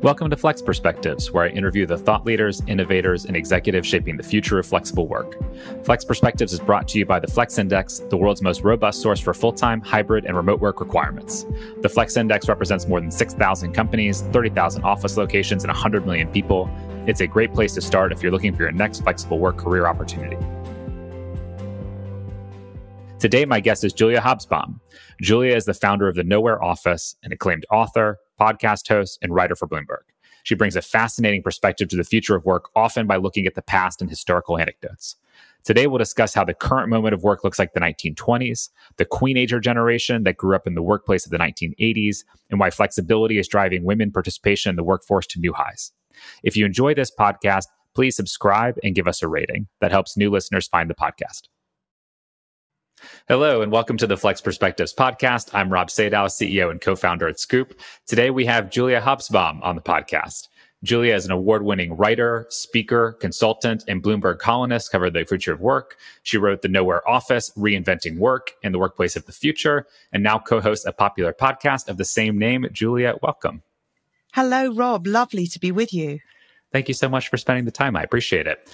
Welcome to Flex Perspectives, where I interview the thought leaders, innovators, and executives shaping the future of flexible work. Flex Perspectives is brought to you by the Flex Index, the world's most robust source for full-time, hybrid, and remote work requirements. The Flex Index represents more than 6,000 companies, 30,000 office locations, and 100 million people. It's a great place to start if you're looking for your next flexible work career opportunity. Today, my guest is Julia Hobsbawm. Julia is the founder of the Nowhere Office, an acclaimed author, podcast host, and writer for Bloomberg. She brings a fascinating perspective to the future of work, often by looking at the past and historical anecdotes. Today, we'll discuss how the current moment of work looks like the 1920s, the Queenager generation that grew up in the workplace of the 1980s, and why flexibility is driving women participation in the workforce to new highs. If you enjoy this podcast, please subscribe and give us a rating. That helps new listeners find the podcast. Hello, and welcome to the Flex Perspectives podcast. I'm Rob Sadow, CEO and co-founder at Scoop. Today, we have Julia Hobsbawm on the podcast. Julia is an award-winning writer, speaker, consultant, and Bloomberg columnist, covered the future of work. She wrote The Nowhere Office, Reinventing Work, and the Workplace of the Future, and now co-hosts a popular podcast of the same name. Julia, welcome. Hello, Rob. Lovely to be with you. Thank you so much for spending the time. I appreciate it.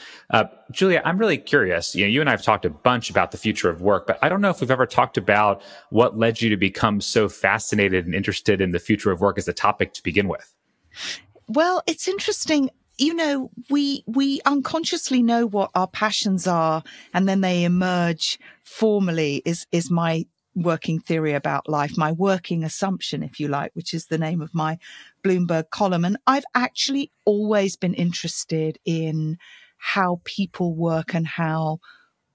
Julia, I'm really curious. You and I have talked a bunch about the future of work, but I don't know if we've ever talked about what led you to become so fascinated and interested in the future of work as a topic to begin with. Well, it's interesting. You know, we unconsciously know what our passions are, and then they emerge formally is my working theory about life, my working assumption, if you like, which is the name of my Bloomberg column. And I've actually always been interested in how people work and how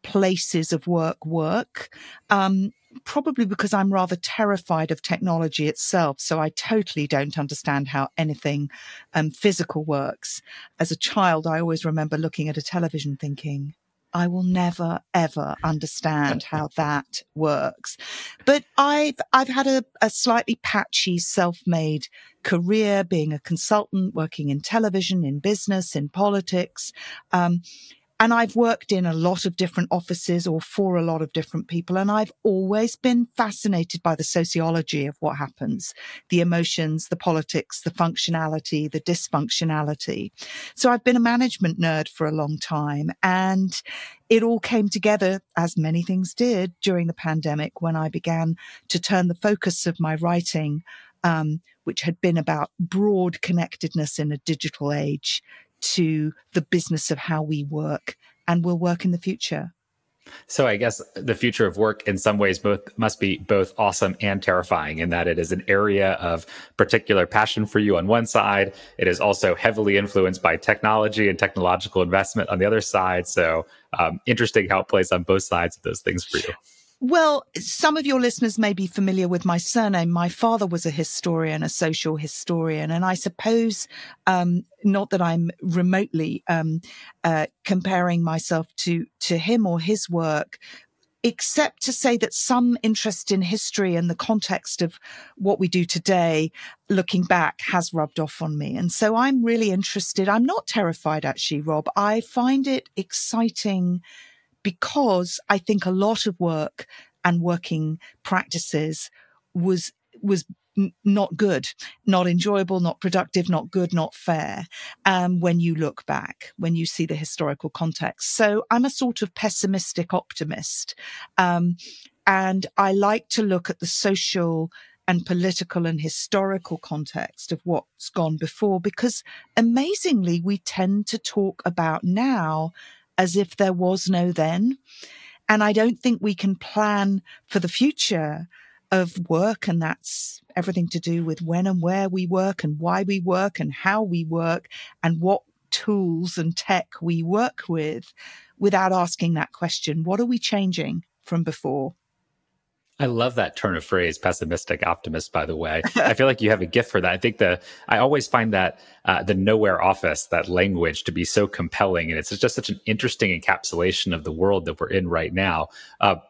places of work work. Probably because I'm rather terrified of technology itself. So I totally don't understand how anything physical works. As a child, I always remember looking at a television thinking, I will never, ever understand how that works. But I've had a slightly patchy self-made career, being a consultant, working in television, in business, in politics. And I've worked in a lot of different offices or for a lot of different people. And I've always been fascinated by the sociology of what happens, the emotions, the politics, the functionality, the dysfunctionality. So I've been a management nerd for a long time. And it all came together, as many things did, during the pandemic when I began to turn the focus of my writing, which had been about broad connectedness in a digital age, to the business of how we work and will work in the future. So I guess the future of work in some ways must be both awesome and terrifying, in that it is an area of particular passion for you on one side. It is also heavily influenced by technology and technological investment on the other side. So interesting how it plays on both sides of those things for you. Well, some of your listeners may be familiar with my surname. My father was a historian, a social historian, and I suppose not that I'm remotely comparing myself to him or his work, except to say that some interest in history and the context of what we do today, looking back, has rubbed off on me. And so I'm really interested. I'm not terrified, actually, Rob. I find it exciting because I think a lot of work and working practices was not good, not enjoyable, not productive, not good, not fair. When you look back, when you see the historical context. So I'm a sort of pessimistic optimist. And I like to look at the social and political and historical context of what's gone before, because amazingly, we tend to talk about now as if there was no then. And I don't think we can plan for the future of work. And that's everything to do with when and where we work and why we work and how we work and what tools and tech we work with, without asking that question, what are we changing from before? I love that turn of phrase, pessimistic optimist, by the way. I feel like you have a gift for that. I think I always find that the Nowhere Office, that language, to be so compelling. And it's just such an interesting encapsulation of the world that we're in right now.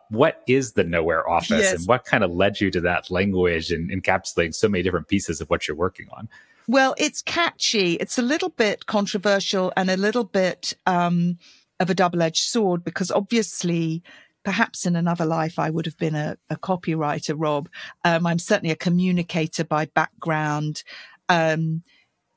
What is the Nowhere Office? Yes. And what kind of led you to that language and encapsulating so many different pieces of what you're working on? Well, it's catchy. It's a little bit controversial and a little bit of a double-edged sword, because obviously, perhaps in another life, I would have been a copywriter, Rob. I'm certainly a communicator by background.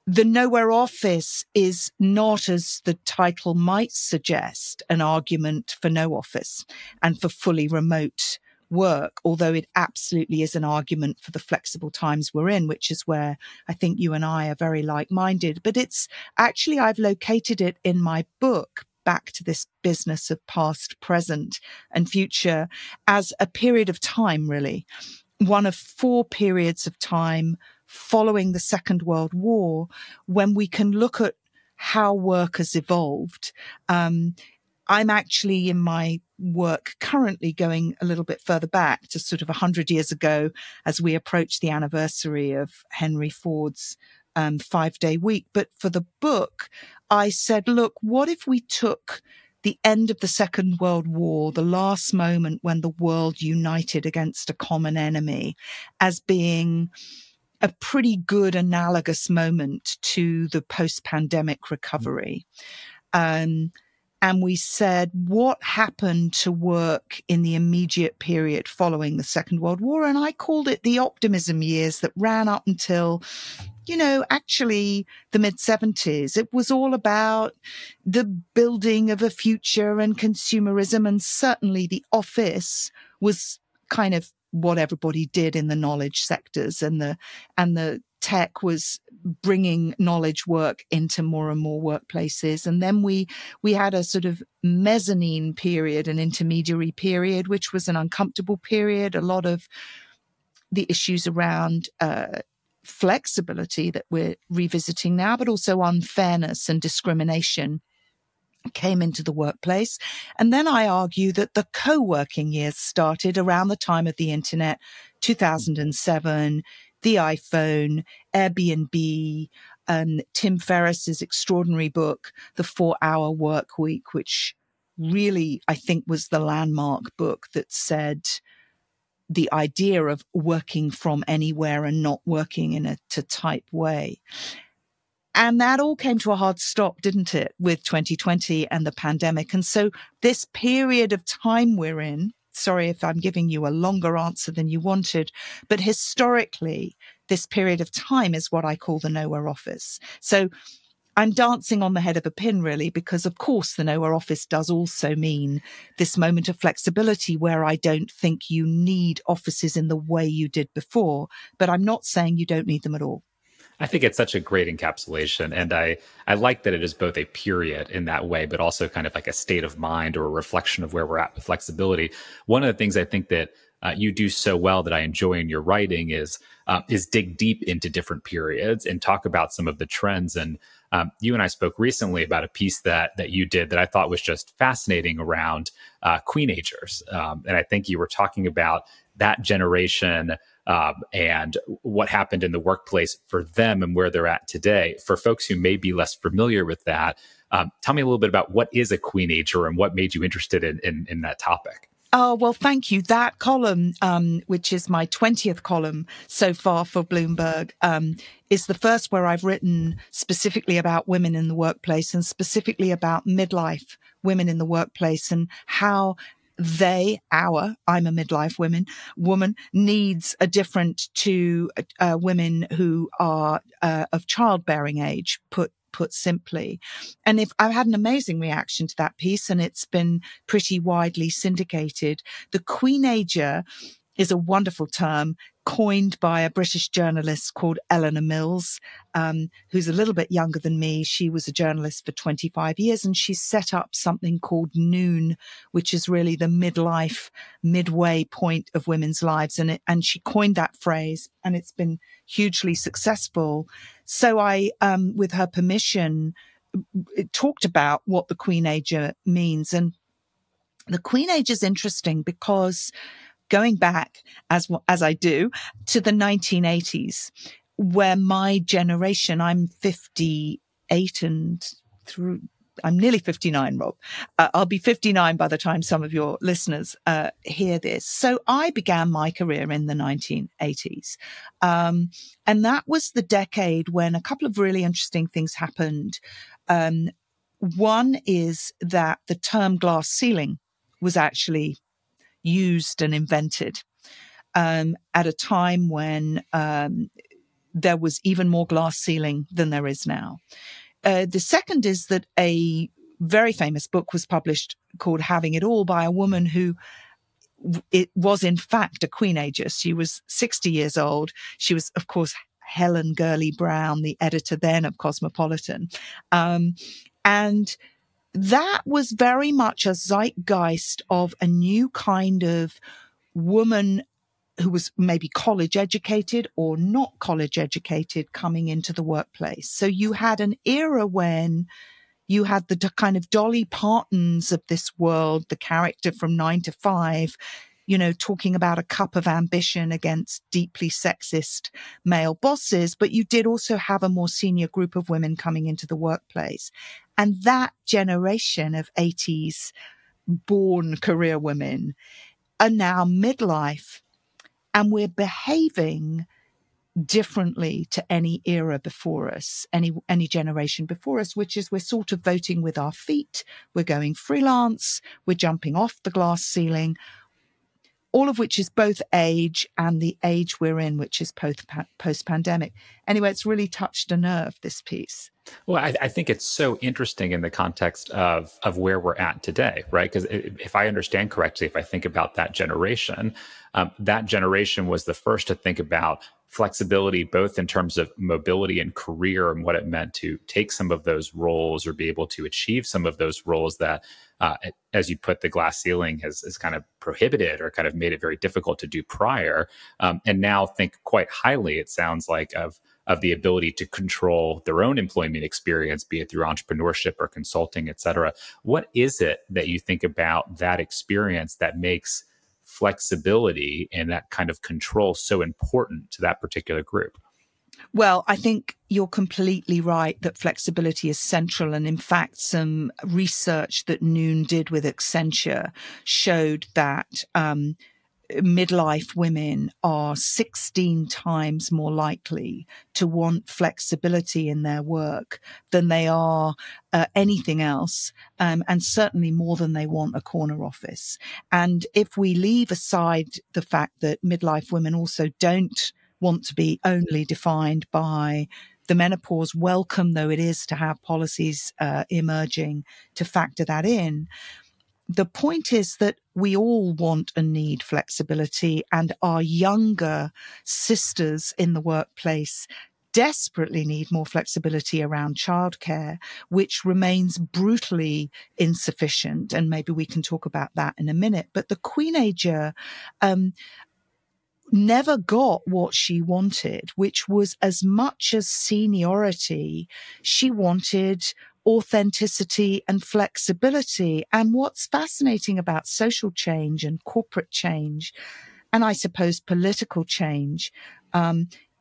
The Nowhere Office is not, as the title might suggest, an argument for no office and for fully remote work, although it absolutely is an argument for the flexible times we're in, which is where I think you and I are very like-minded. But it's actually, I've located it in my book, Back to this Business of Past, Present and Future, as a period of time, really. One of 4 periods of time following the Second World War, when we can look at how work has evolved. I'm actually in my work currently going a little bit further back to sort of 100 years ago, as we approach the anniversary of Henry Ford's 5-day week. But for the book, I said, look, what if we took the end of the Second World War, the last moment when the world united against a common enemy, as being a pretty good analogous moment to the post-pandemic recovery. And we said, what happened to work in the immediate period following the Second World War? And I called it the optimism years that ran up until, actually the mid-70s. It was all about the building of a future and consumerism. And certainly the office was kind of what everybody did in the knowledge sectors, and the tech was bringing knowledge work into more and more workplaces. And then we had a sort of mezzanine period, an intermediary period, which was an uncomfortable period. A lot of the issues around flexibility that we're revisiting now, but also unfairness and discrimination came into the workplace. And then I argue that the co-working years started around the time of the internet, 2007, the iPhone, Airbnb, and Tim Ferriss's extraordinary book, The 4-Hour Work Week, which really, I think, was the landmark book that said the idea of working from anywhere and not working in a type way. And that all came to a hard stop, didn't it, with 2020 and the pandemic. And so this period of time we're in, sorry if I'm giving you a longer answer than you wanted, but historically, this period of time is what I call the Nowhere Office. So I'm dancing on the head of a pin, really, because, of course, the Nowhere Office does also mean this moment of flexibility where I don't think you need offices in the way you did before, but I'm not saying you don't need them at all. I think it's such a great encapsulation. And I like that it is both a period in that way, but also kind of like a state of mind or a reflection of where we're at with flexibility. One of the things I think that you do so well that I enjoy in your writing is dig deep into different periods and talk about some of the trends. And you and I spoke recently about a piece that you did that I thought was just fascinating around Queenagers. And I think you were talking about that generation and what happened in the workplace for them and where they're at today. For folks who may be less familiar with that, tell me a little bit about what is a Queenager and what made you interested in that topic. Oh, well, thank you. That column, which is my 20th column so far for Bloomberg, is the first where I've written specifically about women in the workplace and specifically about midlife women in the workplace and how I'm a midlife woman needs are different to women who are of childbearing age, put simply. And I've had an amazing reaction to that piece, and it's been pretty widely syndicated. The Queenager is a wonderful term coined by a British journalist called Eleanor Mills, who's a little bit younger than me. She was a journalist for 25 years, and she set up something called Noon, which is really the midway point of women's lives. And she coined that phrase, and it's been hugely successful. So I, with her permission, talked about what the Queenager means. And the Queenager is interesting because going back, as I do, to the 1980s, where my generation, I'm 58 I'm nearly 59, Rob. I'll be 59 by the time some of your listeners hear this. So I began my career in the 1980s. And that was the decade when a couple of really interesting things happened. One is that the term glass ceiling was actually used and invented at a time when there was even more glass ceiling than there is now. The second is that a very famous book was published called Having It All by a woman who it was in fact a queenager. She was 60 years old. She was, of course, Helen Gurley Brown, the editor then of Cosmopolitan. And that was very much a zeitgeist of a new kind of woman who was maybe college educated or not college educated coming into the workplace. So you had an era when you had the kind of Dolly Partons of this world, the character from 9 to 5, talking about a cup of ambition against deeply sexist male bosses. But you did also have a more senior group of women coming into the workplace. And that generation of 80s born career women are now midlife. And we're behaving differently to any era before us, any generation before us, which is we're sort of voting with our feet. We're going freelance. We're jumping off the glass ceiling, all of which is both age and the age we're in, which is post-pandemic. Anyway, it's really touched a nerve, this piece. Well, I think it's so interesting in the context of where we're at today, right? Because if I understand correctly, if I think about that generation was the first to think about flexibility, both in terms of mobility and career and what it meant to take some of those roles or be able to achieve some of those roles that, as you put, the glass ceiling has kind of prohibited or kind of made it very difficult to do prior. And now think quite highly, it sounds like, of the ability to control their own employment experience, be it through entrepreneurship or consulting, et cetera. What is it that you think about that experience that makes flexibility and that kind of control so important to that particular group? Well, I think you're completely right that flexibility is central. And in fact, some research that Noon did with Accenture showed that midlife women are 16 times more likely to want flexibility in their work than they are anything else, and certainly more than they want a corner office. And if we leave aside the fact that midlife women also don't want to be only defined by the menopause, welcome though it is to have policies emerging to factor that in, the point is that we all want and need flexibility, and our younger sisters in the workplace desperately need more flexibility around childcare, which remains brutally insufficient. And maybe we can talk about that in a minute. But the Queenager never got what she wanted, which was as much as seniority. She wanted authenticity and flexibility. And what's fascinating about social change and corporate change, and I suppose political change,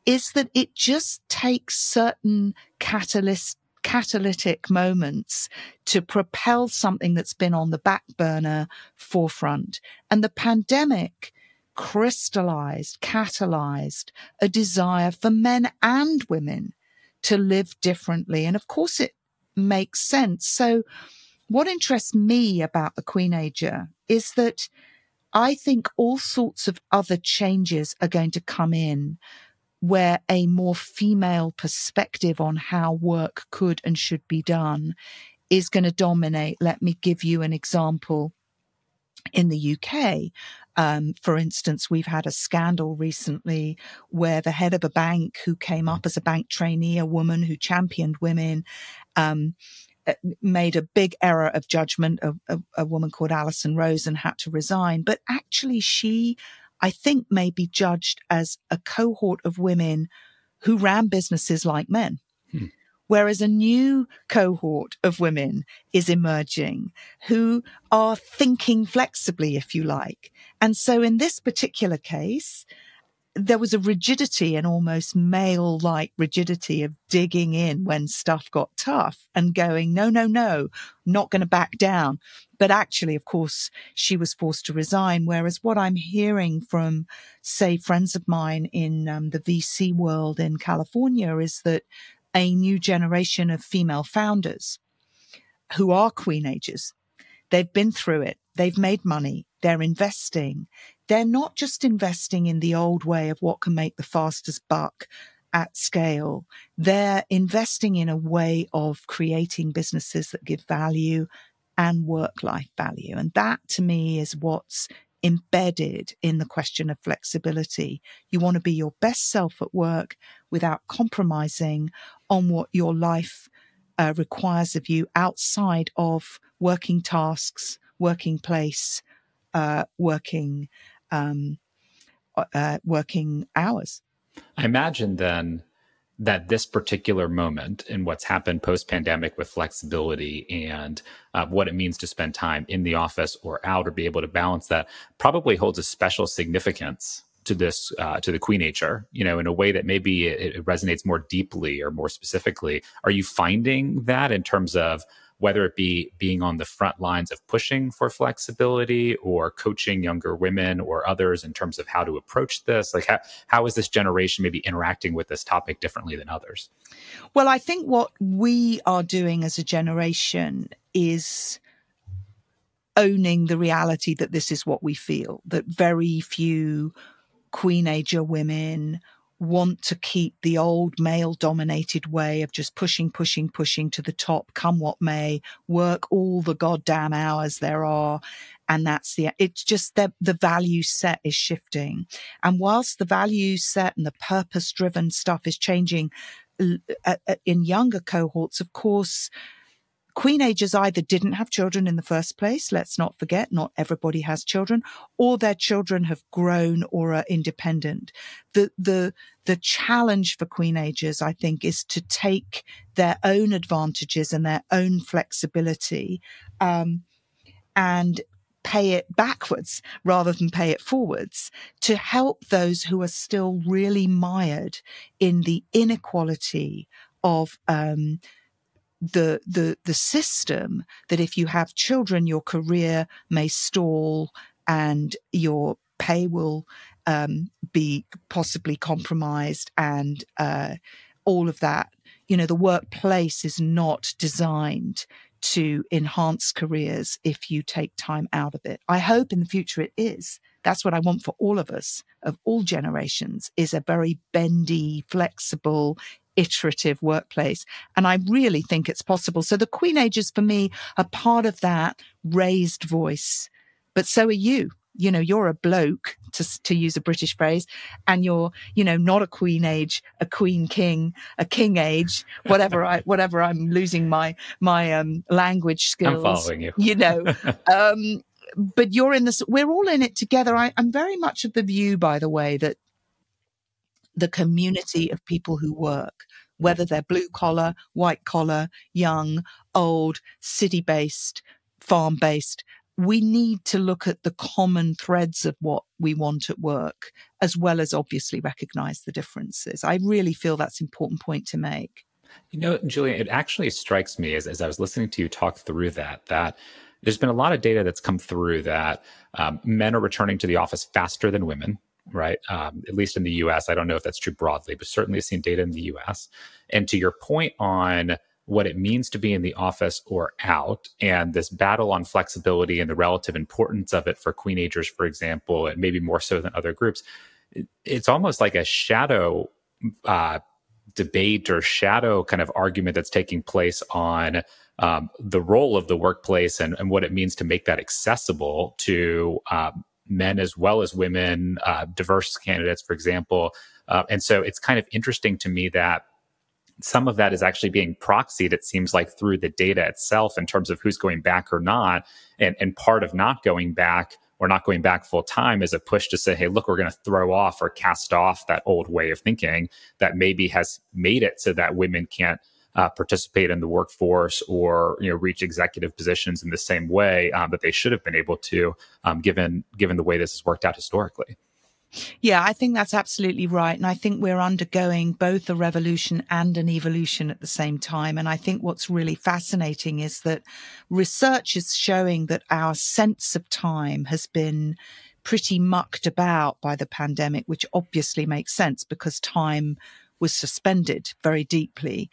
is that it just takes certain catalytic moments to propel something that's been on the back burner forefront. And the pandemic catalyzed a desire for men and women to live differently. And of course, it makes sense. So what interests me about the Queenager is that I think all sorts of other changes are going to come in where a more female perspective on how work could and should be done is going to dominate. Let me give you an example. In the UK, for instance, we've had a scandal recently where the head of a bank who came up as a bank trainee, a woman who championed women, made a big error of judgment, a woman called Alison Rose, and had to resign. But actually she, I think, may be judged as a cohort of women who ran businesses like men. Whereas a new cohort of women is emerging who are thinking flexibly, if you like. And so in this particular case, there was a rigidity, an almost male-like rigidity of digging in when stuff got tough and going, no, not going to back down. But actually, of course, she was forced to resign. Whereas what I'm hearing from, say, friends of mine in the VC world in California is that a new generation of female founders who are Queenagers, they've been through it. They've made money. They're investing. They're not just investing in the old way of what can make the fastest buck at scale, they're investing in a way of creating businesses that give value and work-life value. And that, to me, is what's embedded in the question of flexibility. You want to be your best self at work without compromising on what your life requires of you outside of working tasks, working place, working hours. I imagine then that this particular moment in what's happened post-pandemic with flexibility and what it means to spend time in the office or out or be able to balance that probably holds a special significance to this, to the Queenager, in a way that maybe it resonates more deeply or more specifically. Are you finding that in terms of whether it be being on the front lines of pushing for flexibility or coaching younger women or others in terms of how to approach this? Like how is this generation maybe interacting with this topic differently than others? Well, I think what we are doing as a generation is owning the reality that this is what we feel, that very few Queenager women want to keep the old male-dominated way of just pushing to the top, come what may, work all the goddamn hours there are. And it's just that the value set is shifting. And whilst the value set and the purpose-driven stuff is changing in younger cohorts, of course, Queenagers either didn't have children in the first place, let's not forget, not everybody has children, or their children have grown or are independent. The challenge for Queenagers, I think, is to take their own advantages and their own flexibility and pay it backwards rather than pay it forwards to help those who are still really mired in the inequality of the system, that if you have children, your career may stall and your pay will be possibly compromised and all of that. The workplace is not designed to enhance careers if you take time out of it. I hope in the future it is. That's what I want for all of us, of all generations, is a very bendy, flexible, iterative workplace. And I really think it's possible. So the Queenagers, for me, are part of that raised voice. But so are you. You're a bloke, to use a British phrase, and you're, not a queen age, a queen king, a king age, whatever I'm losing my language skills. I'm following you. But you're in this, we're all in it together. I'm very much of the view, by the way, that the community of people who work, whether they're blue collar, white collar, young, old, city-based, farm-based, we need to look at the common threads of what we want at work, as well as obviously recognize the differences. I really feel that's an important point to make. Julia, it actually strikes me as I was listening to you talk through that there's been a lot of data that's come through that men are returning to the office faster than women, right? At least in the US. I don't know if that's true broadly, but certainly I've seen data in the US. And to your point on what it means to be in the office or out, and this battle on flexibility and the relative importance of it for Queenagers, for example, and maybe more so than other groups, it's almost like a shadow debate or shadow kind of argument that's taking place on the role of the workplace and what it means to make that accessible to men as well as women, diverse candidates, for example. And so it's kind of interesting to me that some of that is actually being proxied, it seems like, through the data itself in terms of who's going back or not. And part of not going back or not going back full time is a push to say, hey, look, we're going to throw off or cast off that old way of thinking that maybe has made it so that women can't participate in the workforce or reach executive positions in the same way that they should have been able to, given the way this has worked out historically. Yeah, I think that's absolutely right. And I think we're undergoing both a revolution and an evolution at the same time. And I think what's really fascinating is that research is showing that our sense of time has been pretty mucked about by the pandemic, which obviously makes sense because time was suspended very deeply.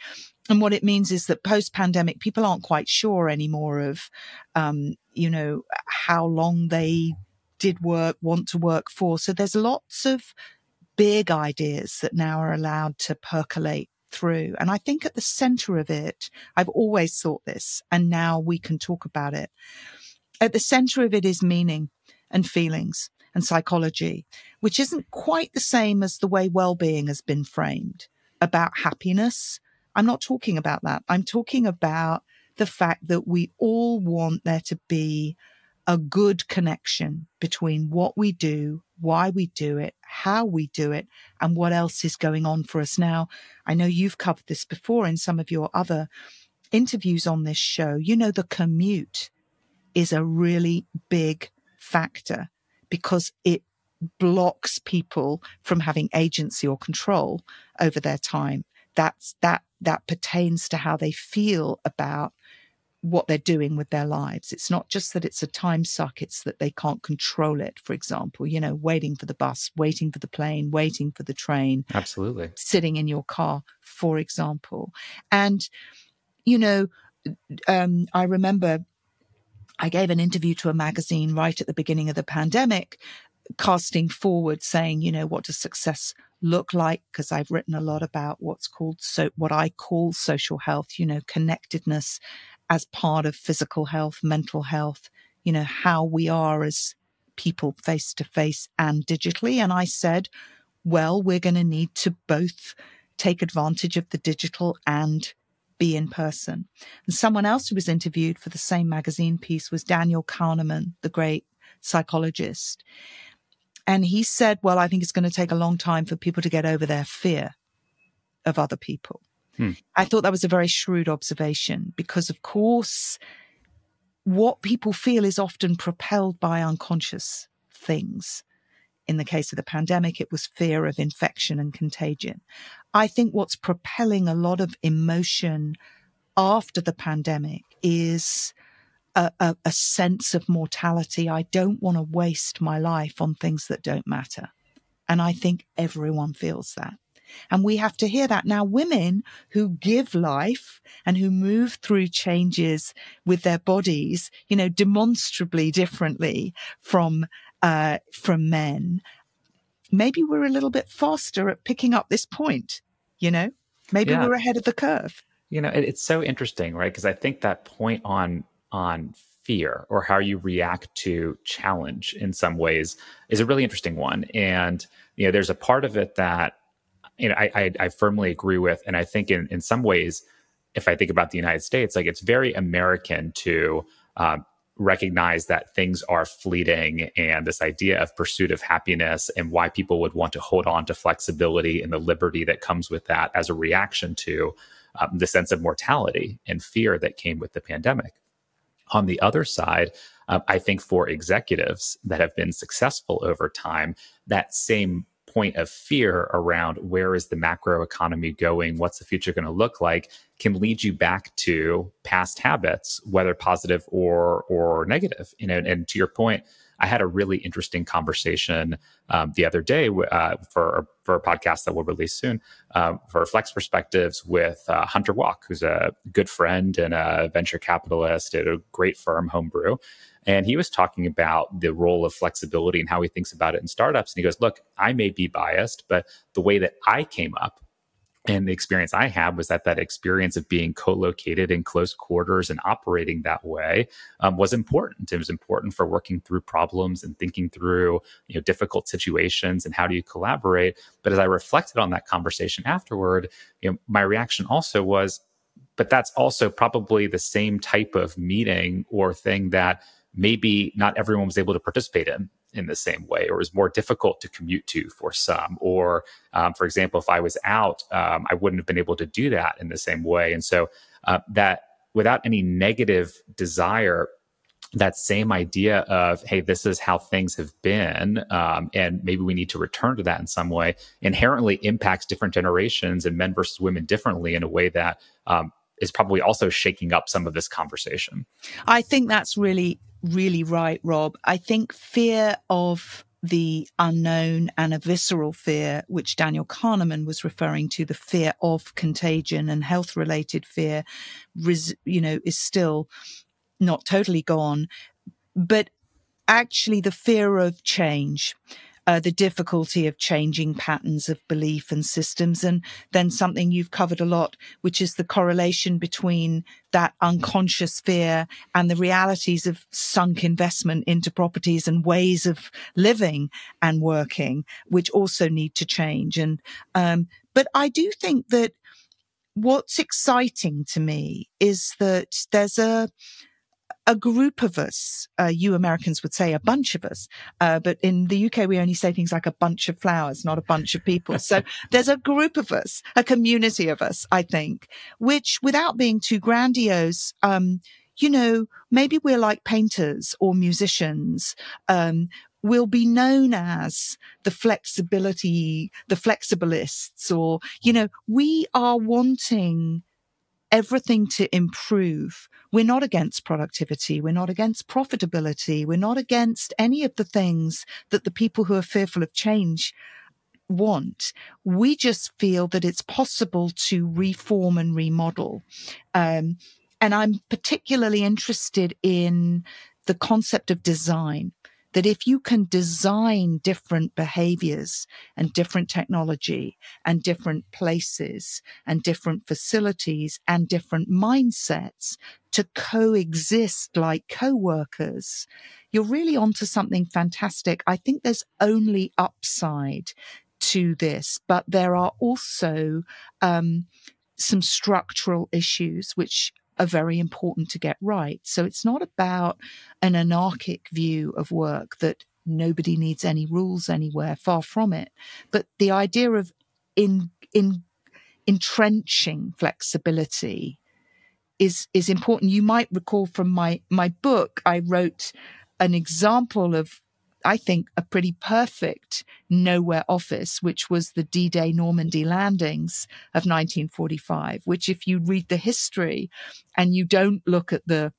And what it means is that post-pandemic, people aren't quite sure anymore of, how long they did work, want to work for. So there's lots of big ideas that now are allowed to percolate through. And I think at the center of it, I've always thought this, and now we can talk about it. At the center of it is meaning and feelings and psychology, which isn't quite the same as the way well-being has been framed about happiness. I'm not talking about that. I'm talking about the fact that we all want there to be a good connection between what we do, why we do it, how we do it, and what else is going on for us now. I know you've covered this before in some of your other interviews on this show. You know, the commute is a really big factor because it blocks people from having agency or control over their time. That pertains to how they feel about what they're doing with their lives. It's not just that it's a time suck, it's that they can't control it. For example, you know, waiting for the bus, waiting for the plane, waiting for the train. Absolutely. Sitting in your car, for example. And, you know, I remember I gave an interview to a magazine right at the beginning of the pandemic, casting forward, saying, you know, what does success look like? Because I've written a lot about what I call social health, you know, connectedness as part of physical health, mental health, you know, how we are as people face to face and digitally. And I said, well, we're going to need to both take advantage of the digital and be in person. And someone else who was interviewed for the same magazine piece was Daniel Kahneman, the great psychologist. And he said, well, I think it's going to take a long time for people to get over their fear of other people. I thought that was a very shrewd observation because, of course, what people feel is often propelled by unconscious things. In the case of the pandemic, it was fear of infection and contagion. I think what's propelling a lot of emotion after the pandemic is a sense of mortality. I don't want to waste my life on things that don't matter. And I think everyone feels that. And we have to hear that. Now, women who give life and who move through changes with their bodies, you know, demonstrably differently from men, maybe we're a little bit faster at picking up this point, you know? Maybe we're ahead of the curve. You know, it's so interesting, right? Because I think that point on fear or how you react to challenge in some ways is a really interesting one. And, you know, there's a part of it that, you know, I firmly agree with. And I think in some ways, if I think about the United States, like it's very American to recognize that things are fleeting and this idea of pursuit of happiness and why people would want to hold on to flexibility and the liberty that comes with that as a reaction to the sense of mortality and fear that came with the pandemic. On the other side, I think for executives that have been successful over time, that same point of fear around where is the macro economy going, what's the future going to look like, can lead you back to past habits, whether positive or negative. You know, and to your point, I had a really interesting conversation the other day for a podcast that we'll release soon for Flex Perspectives with Hunter Walk, who's a good friend and a venture capitalist at a great firm, Homebrew. And he was talking about the role of flexibility and how he thinks about it in startups. And he goes, look, I may be biased, but the way that I came up and the experience I had was that experience of being co-located in close quarters and operating that way was important. It was important for working through problems and thinking through, you know, difficult situations and how do you collaborate. But as I reflected on that conversation afterward, you know, my reaction also was, but that's also probably the same type of meeting or thing that maybe not everyone was able to participate in the same way, or was more difficult to commute to for some. Or, for example, if I was out, I wouldn't have been able to do that in the same way. And so that without any negative desire, that same idea of, hey, this is how things have been, and maybe we need to return to that in some way, inherently impacts different generations and men versus women differently in a way that is probably also shaking up some of this conversation. I think that's really right, Rob. I think fear of the unknown and a visceral fear, which Daniel Kahneman was referring to, the fear of contagion and health-related fear, you know, is still not totally gone. But actually the fear of change, the difficulty of changing patterns of belief and systems, and then something you've covered a lot, which is the correlation between that unconscious fear and the realities of sunk investment into properties and ways of living and working, which also need to change. And but I do think that what's exciting to me is that there's a group of us, you Americans would say a bunch of us, but in the UK, we only say things like a bunch of flowers, not a bunch of people. So there's a group of us, a community of us, I think, which without being too grandiose, maybe we're like painters or musicians, will be known as the flexibilists, or, we are wanting everything to improve. We're not against productivity. We're not against profitability. We're not against any of the things that the people who are fearful of change want. We just feel that it's possible to reform and remodel. And I'm particularly interested in the concept of design, that if you can design different behaviors and different technology and different places and different facilities and different mindsets to coexist like co-workers, you're really onto something fantastic. I think there's only upside to this, but there are also some structural issues which are very important to get right. So it's not about an anarchic view of work that nobody needs any rules anywhere, far from it. But the idea of entrenching flexibility is important. You might recall from my book, I wrote an example of, I think, a pretty perfect nowhere office, which was the D-Day Normandy landings of 1945, which if you read the history and you don't look at the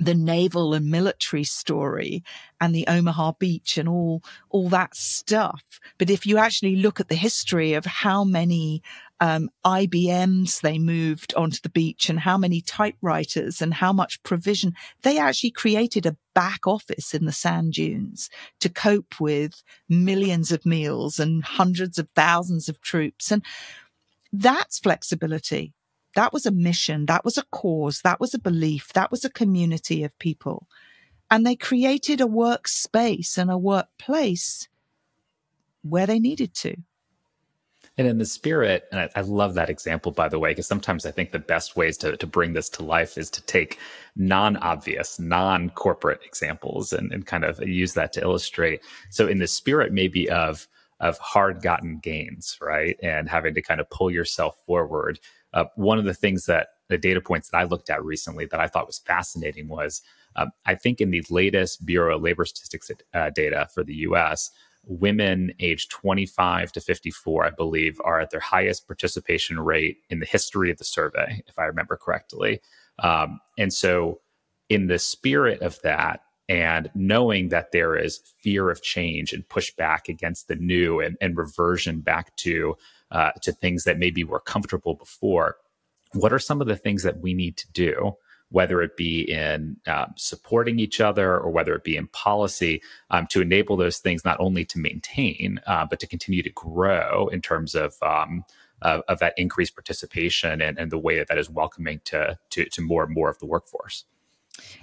naval and military story and the Omaha beach and all that stuff, but if you actually look at the history of how many IBMs they moved onto the beach and how many typewriters and how much provision, they actually created a back office in the sand dunes to cope with millions of meals and hundreds of thousands of troops. And that's flexibility. That was a mission. That was a cause. That was a belief. That was a community of people. And they created a workspace and a workplace where they needed to. And in the spirit, and I love that example, by the way, because sometimes I think the best ways to bring this to life is to take non-obvious, non-corporate examples and kind of use that to illustrate. So in the spirit maybe of hard-gotten gains, right? And having to kind of pull yourself forward. One of the things that the data points that I looked at recently that I thought was fascinating was, I think in the latest Bureau of Labor Statistics data for the US, women aged 25 to 54, I believe, are at their highest participation rate in the history of the survey, if I remember correctly. And so in the spirit of that, and knowing that there is fear of change and pushback against the new and reversion back to things that maybe were comfortable before, what are some of the things that we need to do, whether it be in supporting each other or whether it be in policy, to enable those things not only to maintain, but to continue to grow in terms of that increased participation and the way that is welcoming to more and more of the workforce?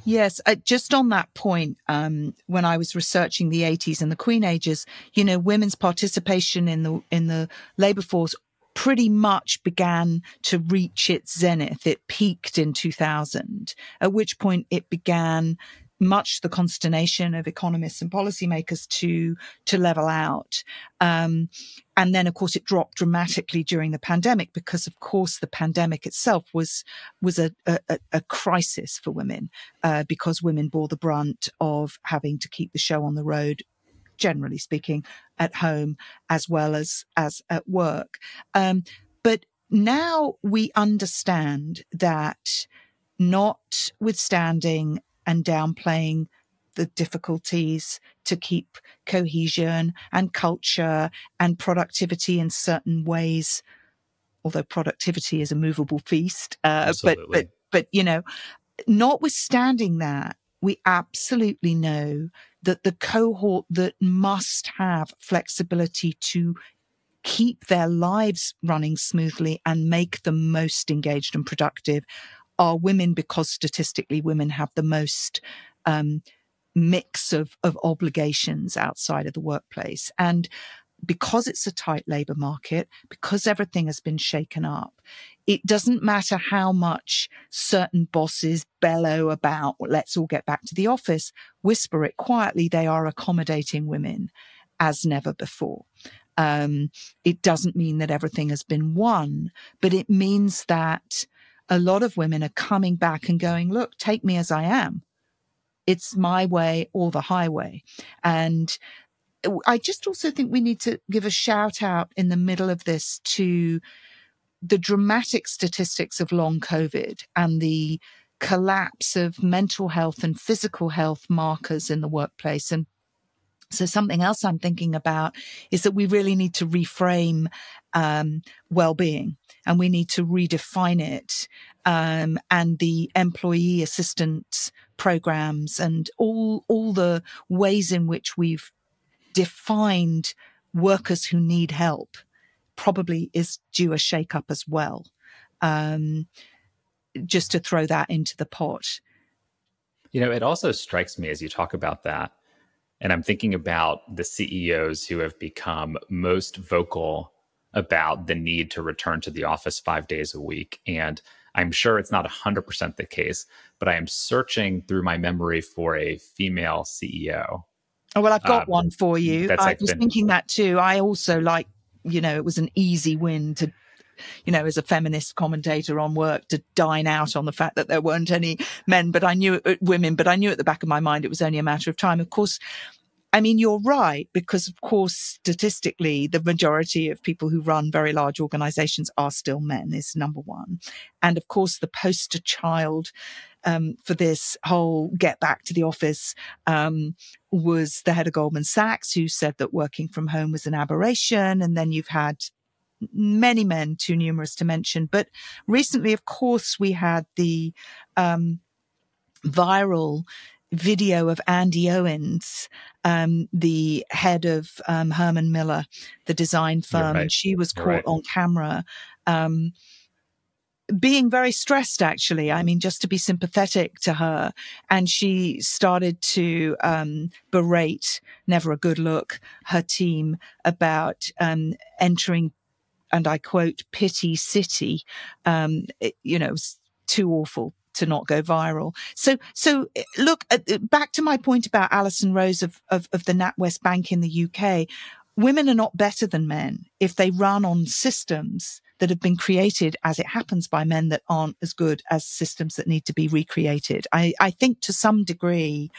Yes, just on that point, when I was researching the 80s and the Queenagers, women's participation in the labor force pretty much began to reach its zenith. It peaked in 2000, at which point it began, much to the consternation of economists and policymakers, to level out. And then, of course, it dropped dramatically during the pandemic because, of course, the pandemic itself was a crisis for women, because women bore the brunt of having to keep the show on the road, generally speaking, at home as well as at work. But now we understand that, notwithstanding and downplaying the difficulties to keep cohesion and culture and productivity in certain ways, although productivity is a movable feast, but notwithstanding that, we absolutely know that the cohort that must have flexibility to keep their lives running smoothly and make them most engaged and productive are women, because statistically women have the most mix of obligations outside of the workplace. And because it's a tight labor market, because everything has been shaken up, it doesn't matter how much certain bosses bellow about, well, let's all get back to the office, whisper it quietly, they are accommodating women as never before. It doesn't mean that everything has been won, but it means that a lot of women are coming back and going, look, take me as I am. It's my way or the highway. And I just also think we need to give a shout out in the middle of this to the dramatic statistics of long COVID and the collapse of mental health and physical health markers in the workplace. And so something else I'm thinking about is that we really need to reframe well-being, and we need to redefine it. And the employee assistance programs and all the ways in which we've defined workers who need help probably is due a shake-up as well. Just to throw that into the pot. It also strikes me as you talk about that, and I'm thinking about the CEOs who have become most vocal about the need to return to the office 5 days a week. And I'm sure it's not 100% the case, but I am searching through my memory for a female CEO. Oh, well, I've got one for you. I was thinking that too. I also it was an easy win to, as a feminist commentator on work, to dine out on the fact that there weren't any men, but I knew women, but I knew at the back of my mind it was only a matter of time. Of course, I mean, you're right, because of course, statistically, the majority of people who run very large organizations are still men, is number one. And of course, the poster child for this whole get back to the office was the head of Goldman Sachs, who said that working from home was an aberration. And then you've had many men, too numerous to mention. But recently, of course, we had the viral video of Andy Owens, the head of Herman Miller, the design firm, and she was caught on camera being very stressed, actually. I mean, just to be sympathetic to her. And she started to berate, never a good look, her team about entering, and I quote, pity city. It was too awful to not go viral. So look, back to my point about Alison Rose of the NatWest Bank in the UK. Women are not better than men if they run on systems that have been created, as it happens, by men that aren't as good as systems that need to be recreated. I think to some degree,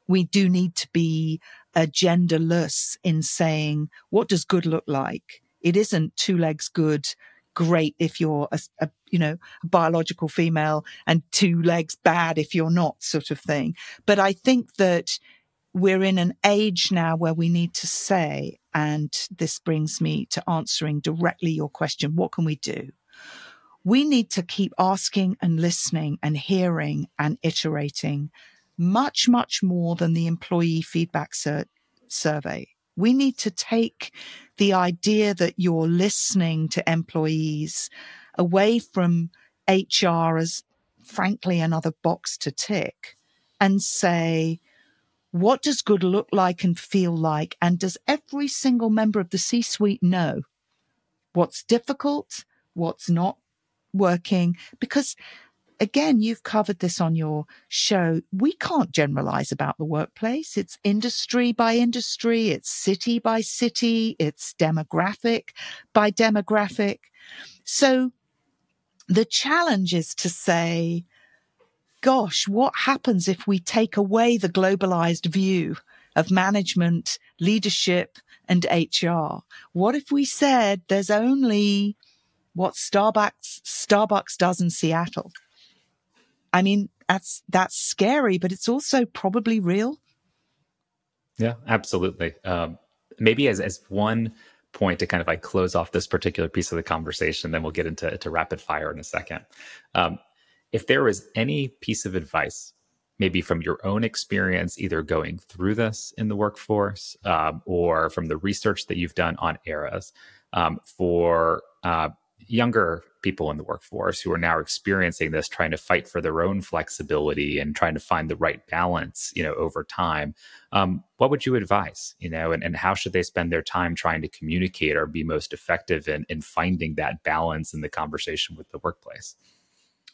we do need to be genderless in saying, what does good look like? It isn't two legs good, great if you're a biological female, and two legs bad if you're not, sort of thing. But I think that we're in an age now where we need to say, and this brings me to answering directly your question, what can we do? We need to keep asking and listening and hearing and iterating much, much more than the employee feedback survey. We need to take the idea that you're listening to employees away from HR as, frankly, another box to tick, and say, what does good look like and feel like? And does every single member of the C-suite know what's difficult, what's not working? Because, again, you've covered this on your show. We can't generalize about the workplace. It's industry by industry. It's city by city. It's demographic by demographic. So the challenge is to say, gosh, what happens if we take away the globalized view of management, leadership, and HR? What if we said there's only what Starbucks does in Seattle? I mean, that's scary, but it's also probably real. Yeah, absolutely. Maybe as one point to kind of like close off this particular piece of the conversation, then we'll get into rapid fire in a second. If there was any piece of advice maybe from your own experience, either going through this in the workforce or from the research that you've done on eras for younger people in the workforce who are now experiencing this, trying to fight for their own flexibility and trying to find the right balance, over time. What would you advise, and how should they spend their time trying to communicate or be most effective in finding that balance in the conversation with the workplace?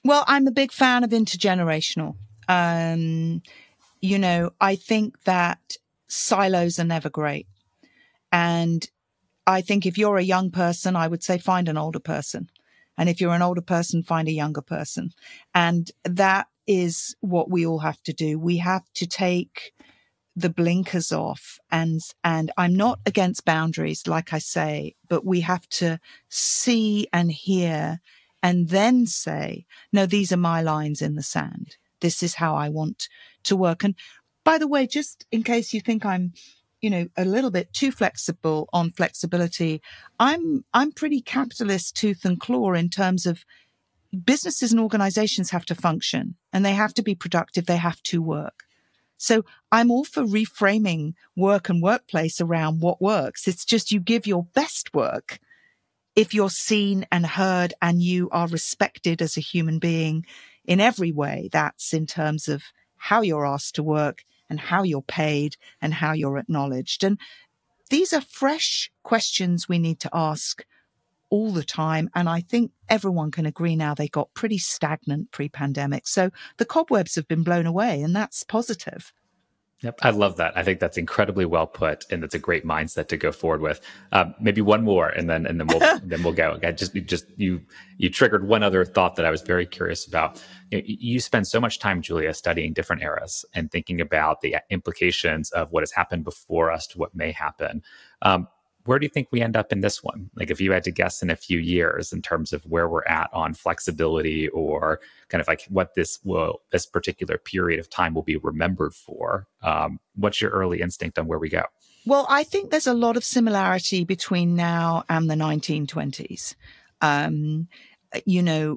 Well, I'm a big fan of intergenerational. I think that silos are never great. And I think if you're a young person, I would say find an older person. And if you're an older person, find a younger person. And that is what we all have to do. We have to take the blinkers off. And I'm not against boundaries, like I say, but we have to see and hear and then say, no, these are my lines in the sand. This is how I want to work. And by the way, just in case you think I'm a little bit too flexible on flexibility, I'm pretty capitalist tooth and claw in terms of businesses and organizations have to function and they have to be productive. They have to work. So I'm all for reframing work and workplace around what works. It's just you give your best work if you're seen and heard and you are respected as a human being in every way. That's in terms of how you're asked to work and how you're paid and how you're acknowledged. And these are fresh questions we need to ask all the time. And I think everyone can agree now they got pretty stagnant pre-pandemic. So the cobwebs have been blown away, and that's positive. Yep, I love that. I think that's incredibly well put, and that's a great mindset to go forward with. Maybe one more, and then we'll go. You triggered one other thought that I was very curious about. You spend so much time, Julia, studying different eras and thinking about the implications of what has happened before us to what may happen. Where do you think we end up in this one? Like, if you had to guess in a few years in terms of where we're at on flexibility, or kind of like what this particular period of time will be remembered for, what's your early instinct on where we go? Well, I think there's a lot of similarity between now and the 1920s.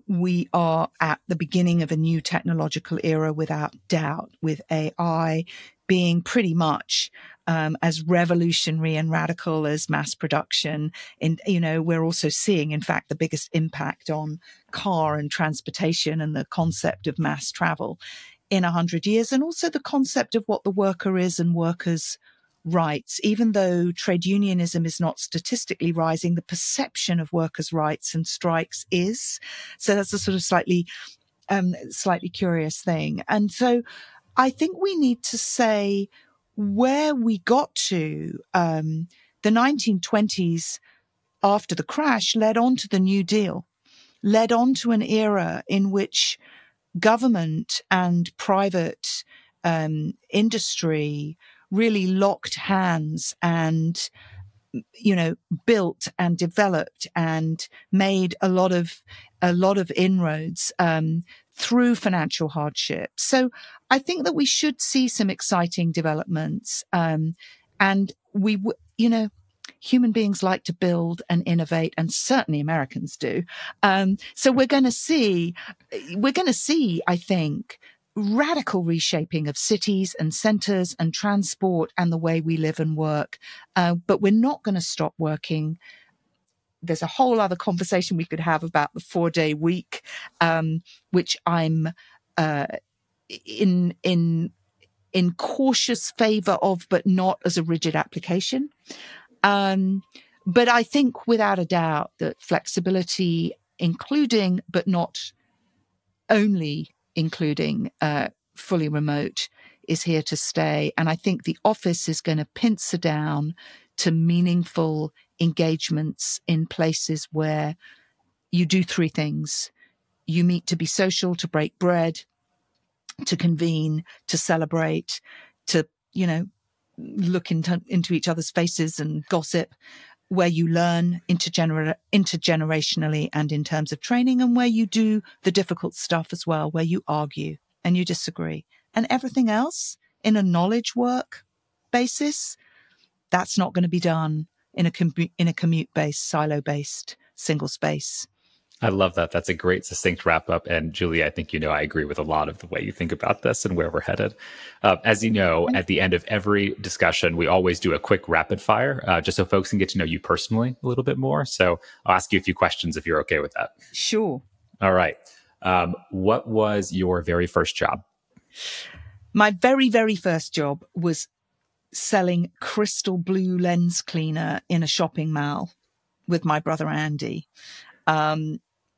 We are at the beginning of a new technological era without doubt, with AI being pretty much as revolutionary and radical as mass production. And, we're also seeing, in fact, the biggest impact on car and transportation and the concept of mass travel in 100 years. And also the concept of what the worker is and workers' rights. Even though trade unionism is not statistically rising, the perception of workers' rights and strikes is. So that's a sort of slightly curious thing. And so I think we need to say where we got to. The 1920s, after the crash, led on to the New Deal, led on to an era in which government and private industry really locked hands and, built and developed and made a lot of inroads through financial hardship. So I think that we should see some exciting developments. And human beings like to build and innovate, and certainly Americans do. So we're going to see, I think, radical reshaping of cities and centers and transport and the way we live and work. But we're not going to stop working. There's a whole other conversation we could have about the 4-day week, which I'm in cautious favor of, but not as a rigid application. But I think without a doubt that flexibility, including but not only including fully remote, is here to stay. And I think the office is going to pincer down to meaningful engagements in places where you do three things. You meet to be social, to break bread, to convene, to celebrate, to, look into each other's faces and gossip, where you learn intergenerationally and in terms of training, and where you do the difficult stuff as well, where you argue and you disagree. And everything else in a knowledge work basis, that's not going to be done in a commute-based, silo-based, single space. I love that. That's a great succinct wrap up. And Julia, I think I agree with a lot of the way you think about this and where we're headed. As you know, at the end of every discussion, we always do a quick rapid fire, just so folks can get to know you personally a little bit more. So I'll ask you a few questions if you're okay with that. Sure. All right. What was your very first job? My very, very first job was selling crystal blue lens cleaner in a shopping mall with my brother Andy.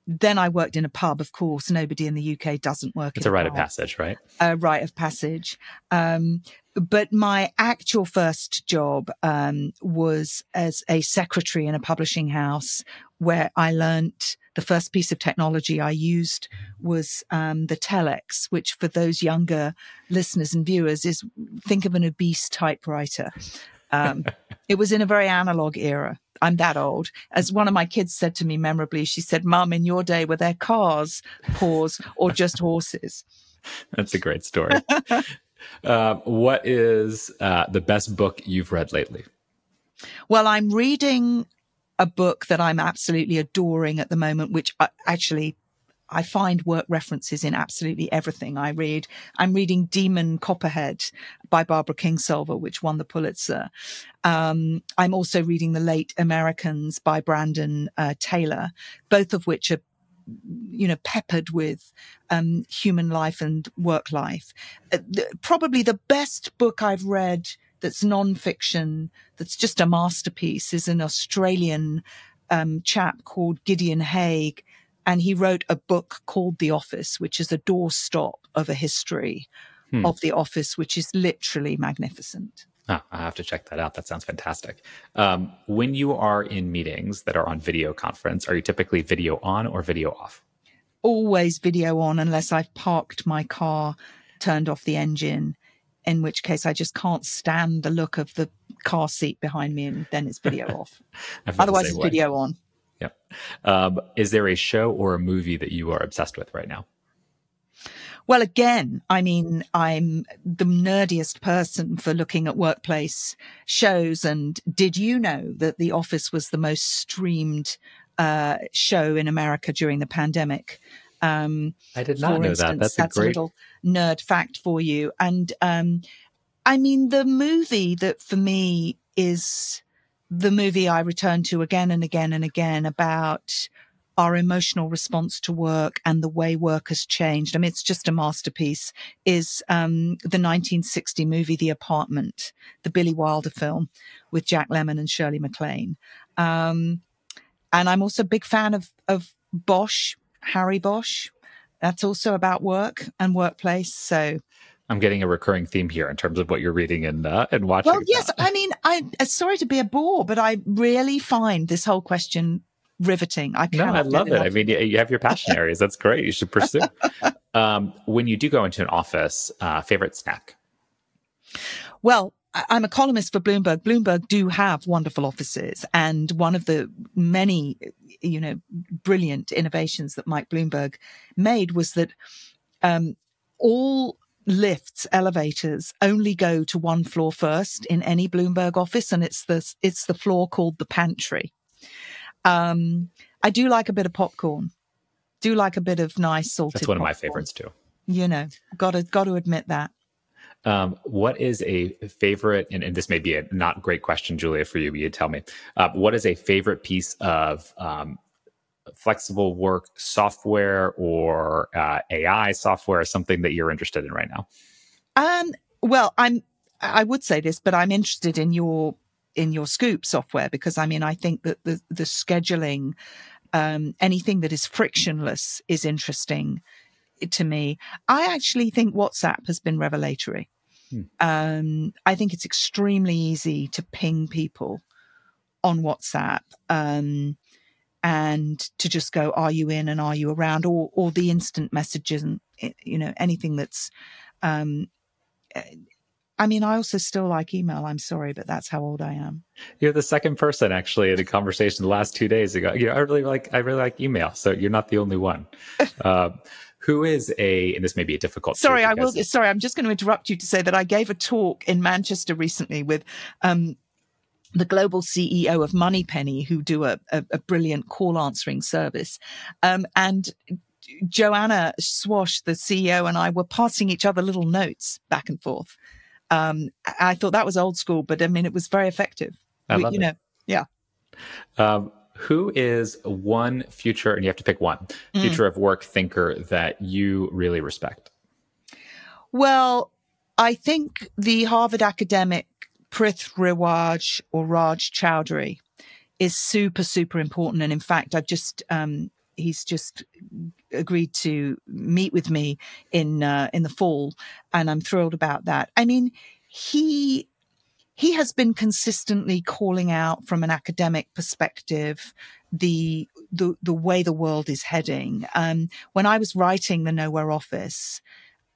Then I worked in a pub, of course. Nobody in the UK doesn't work. It's a rite of passage, right? A rite of passage. But my actual first job was as a secretary in a publishing house, where I learnt the first piece of technology I used was the telex, which for those younger listeners and viewers is, think of an obese typewriter. It was in a very analog era. I'm that old. As one of my kids said to me memorably, she said, "Mum, in your day, were there cars, pause, or just horses?" That's a great story. What is the best book you've read lately? Well, I'm reading a book that I'm absolutely adoring at the moment, which I find work references in absolutely everything I read. I'm reading Demon Copperhead by Barbara Kingsolver, which won the Pulitzer. I'm also reading The Late Americans by Brandon Taylor, both of which are, peppered with human life and work life. Probably the best book I've read that's nonfiction, that's just a masterpiece, is an Australian chap called Gideon Haigh. And he wrote a book called The Office, which is a doorstop of a history of The Office, which is literally magnificent. Oh, I have to check that out. That sounds fantastic. When you are in meetings that are on video conference, are you typically video on or video off? Always video on, unless I've parked my car, turned off the engine, in which case I just can't stand the look of the car seat behind me, and then it's video off. Otherwise, it's video on. Yep. Is there a show or a movie that you are obsessed with right now? Well, again, I mean, I'm the nerdiest person for looking at workplace shows. And did you know that The Office was the most streamed show in America during the pandemic? I did not know that. That's a little nerd fact for you. And I mean, the movie that for me is the movie I return to again and again and again about our emotional response to work and the way work has changed. I mean, it's just a masterpiece, is the 1960 movie, The Apartment, the Billy Wilder film with Jack Lemmon and Shirley MacLaine. And I'm also a big fan of Bosch, Harry Bosch. That's also about work and workplace. So I'm getting a recurring theme here in terms of what you're reading and watching. Well, yes. I mean, I'm sorry to be a bore, but I really find this whole question riveting. I love it. I mean, you have your passion areas. That's great. You should pursue. When you do go into an office, favorite snack? Well, I'm a columnist for Bloomberg. Bloomberg do have wonderful offices. And one of the many, brilliant innovations that Mike Bloomberg made was that all lifts, elevators only go to one floor first in any Bloomberg office. And it's the floor called the pantry. I do like a bit of popcorn. Do like a bit of nice salted That's one popcorn. of my favorites too. Got to admit that. What is a favorite, and this may be a not great question, Julia, for you, but you tell me, what is a favorite piece of flexible work software or AI software, something that you're interested in right now? Well, I would say this, but I'm interested in your Scoop software, because I mean, I think that the scheduling, anything that is frictionless is interesting to me. I actually think WhatsApp has been revelatory. I think it's extremely easy to ping people on WhatsApp, and to just go, "Are you in?" and "Are you around?" or the instant messages, and anything that's. I mean, I also still like email. I'm sorry, but that's how old I am. You're the second person actually in a conversation the last 2 days ago. I really like email. So you're not the only one. Who is and this may be a difficult. Sorry, I'm just going to interrupt you to say that I gave a talk in Manchester recently with the global CEO of Moneypenny, who do a brilliant call answering service. And Joanna Swash, the CEO, and I were passing each other little notes back and forth. I thought that was old school, but I mean, it was very effective. I love it. Yeah. Who is one future, and you have to pick one, future of work thinker that you really respect? Well, I think the Harvard academic Prithviraj or Raj Chowdhury is super, super important. And in fact, he's just agreed to meet with me in the fall, and I'm thrilled about that. I mean, he has been consistently calling out from an academic perspective the way the world is heading. When I was writing The Nowhere Office,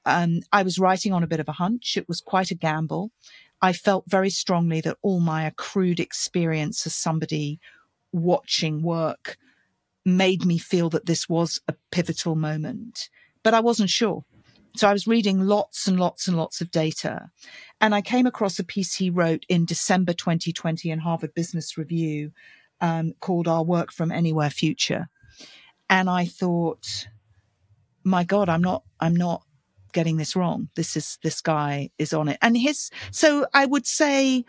I was writing on a bit of a hunch. It was quite a gamble. I felt very strongly that all my accrued experience as somebody watching work made me feel that this was a pivotal moment, but I wasn't sure. So I was reading lots and lots and lots of data, and I came across a piece he wrote in December 2020 in Harvard Business Review called Our Work from Anywhere Future. And I thought, my God, I'm not getting this wrong. This guy is on it. And so I would say,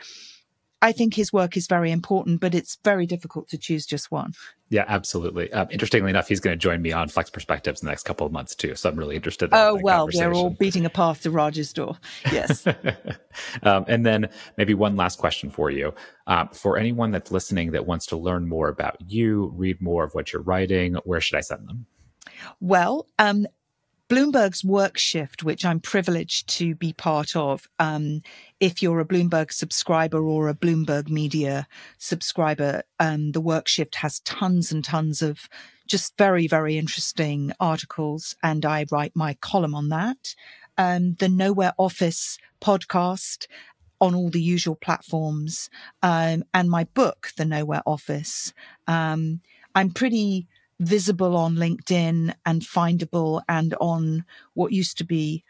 I think his work is very important, but it's very difficult to choose just one. Yeah, absolutely. Interestingly enough, he's going to join me on Flex Perspectives in the next couple of months too. So I'm really interested in that well, they're all beating a path to Raj's door. Yes. And then maybe one last question for you. For anyone that's listening that wants to learn more about you, read more of what you're writing, where should I send them? Well, Bloomberg's Work Shift, which I'm privileged to be part of. If you're a Bloomberg subscriber or a Bloomberg Media subscriber, the Work Shift has tons and tons of just very, very interesting articles. And I write my column on that. The Nowhere Office podcast on all the usual platforms. And my book, The Nowhere Office. I'm pretty visible on LinkedIn and findable and on what used to be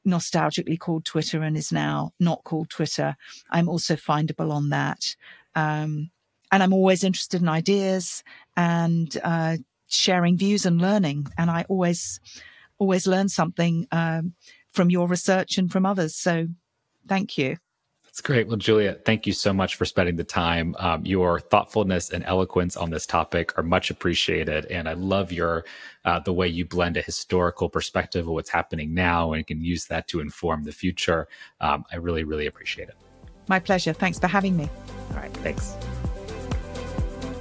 nostalgically called Twitter and is now not called Twitter. I'm also findable on that. And I'm always interested in ideas and sharing views and learning. And I always learn something from your research and from others. So thank you. That's great. Well, Julia, thank you so much for spending the time. Your thoughtfulness and eloquence on this topic are much appreciated. And I love the way you blend a historical perspective of what's happening now and can use that to inform the future. I really, really appreciate it. My pleasure. Thanks for having me. All right. Thanks.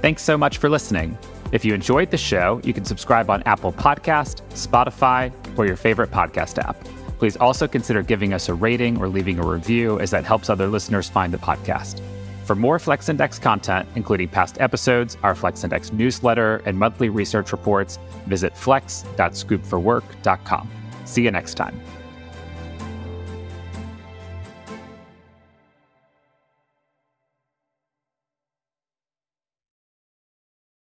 Thanks so much for listening. If you enjoyed the show, you can subscribe on Apple Podcast, Spotify, or your favorite podcast app. Please also consider giving us a rating or leaving a review, as that helps other listeners find the podcast. For more Flex Index content, including past episodes, our Flex Index newsletter, and monthly research reports, visit flex.scoopforwork.com. See you next time.